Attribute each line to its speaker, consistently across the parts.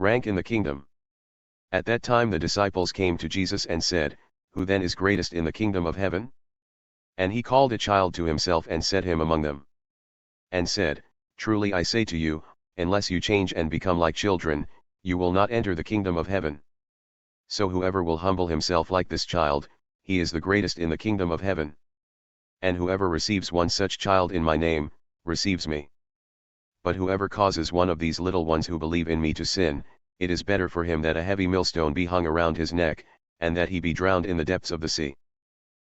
Speaker 1: Rank in the kingdom. At that time the disciples came to Jesus and said, Who then is greatest in the kingdom of heaven? And he called a child to himself and set him among them. And said, Truly I say to you, unless you change and become like children, you will not enter the kingdom of heaven. So whoever will humble himself like this child, he is the greatest in the kingdom of heaven. And whoever receives one such child in my name, receives me. But whoever causes one of these little ones who believe in me to sin, it is better for him that a heavy millstone be hung around his neck, and that he be drowned in the depths of the sea.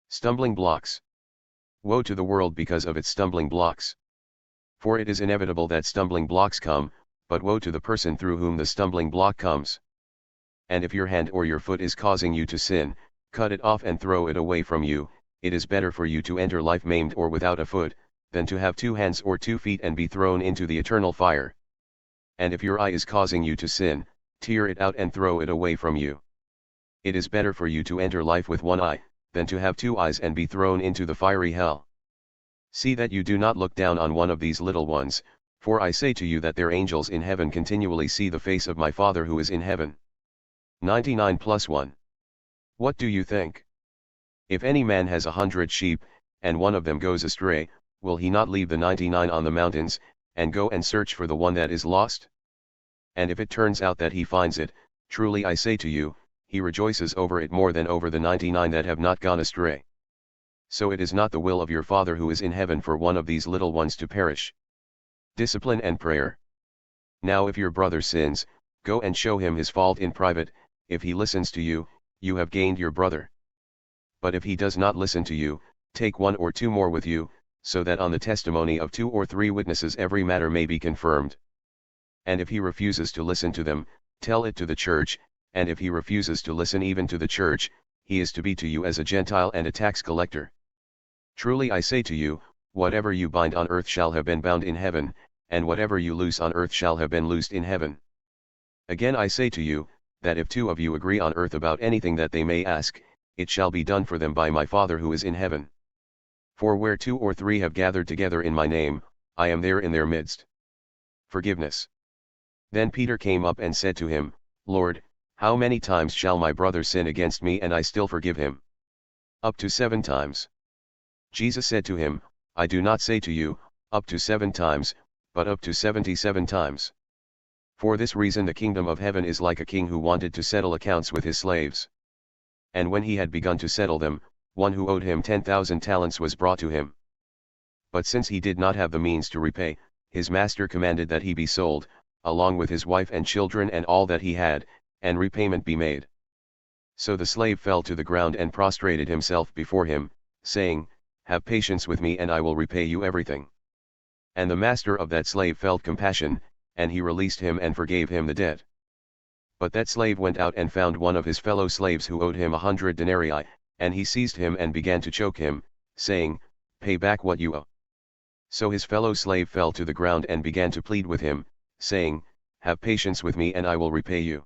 Speaker 1: Stumbling blocks. Woe to the world because of its stumbling blocks. For it is inevitable that stumbling blocks come, but woe to the person through whom the stumbling block comes. And if your hand or your foot is causing you to sin, cut it off and throw it away from you. It is better for you to enter life maimed or without a foot, than to have 2 hands or 2 feet and be thrown into the eternal fire. And if your eye is causing you to sin, tear it out and throw it away from you. It is better for you to enter life with 1 eye, than to have 2 eyes and be thrown into the fiery hell. See that you do not look down on one of these little ones, for I say to you that their angels in heaven continually see the face of my Father who is in heaven. 99+1. What do you think? If any man has 100 sheep, and one of them goes astray, will he not leave the 99 on the mountains, and go and search for the one that is lost? And if it turns out that he finds it, truly I say to you, he rejoices over it more than over the 99 that have not gone astray. So it is not the will of your Father who is in heaven for one of these little ones to perish. Discipline and prayer. Now if your brother sins, go and show him his fault in private. If he listens to you, you have gained your brother. But if he does not listen to you, take 1 or 2 more with you, so that on the testimony of 2 or 3 witnesses every matter may be confirmed. And if he refuses to listen to them, tell it to the church, and if he refuses to listen even to the church, he is to be to you as a Gentile and a tax collector. Truly I say to you, whatever you bind on earth shall have been bound in heaven, and whatever you loose on earth shall have been loosed in heaven. Again I say to you, that if 2 of you agree on earth about anything that they may ask, it shall be done for them by my Father who is in heaven. For where 2 or 3 have gathered together in my name, I am there in their midst. Forgiveness. Then Peter came up and said to him, Lord, how many times shall my brother sin against me and I still forgive him? Up to 7 times. Jesus said to him, I do not say to you, up to 7 times, but up to 77 times. For this reason the kingdom of heaven is like a king who wanted to settle accounts with his slaves. And when he had begun to settle them, one who owed him 10,000 talents was brought to him. But since he did not have the means to repay, his master commanded that he be sold, along with his wife and children and all that he had, and repayment be made. So the slave fell to the ground and prostrated himself before him, saying, Have patience with me and I will repay you everything. And the master of that slave felt compassion, and he released him and forgave him the debt. But that slave went out and found one of his fellow slaves who owed him 100 denarii, and he seized him and began to choke him, saying, Pay back what you owe. So his fellow slave fell to the ground and began to plead with him, saying, Have patience with me and I will repay you.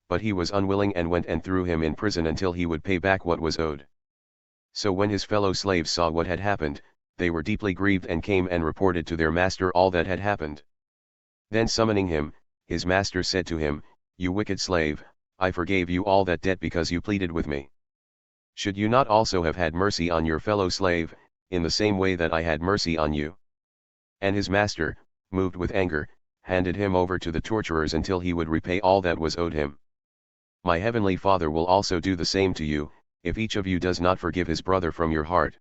Speaker 1: But he was unwilling and went and threw him in prison until he would pay back what was owed. So when his fellow slaves saw what had happened, they were deeply grieved and came and reported to their master all that had happened. Then summoning him, his master said to him, You wicked slave, I forgave you all that debt because you pleaded with me. Should you not also have had mercy on your fellow slave, in the same way that I had mercy on you? And his master, moved with anger, handed him over to the torturers until he would repay all that was owed him. My heavenly Father will also do the same to you, if each of you does not forgive his brother from your heart.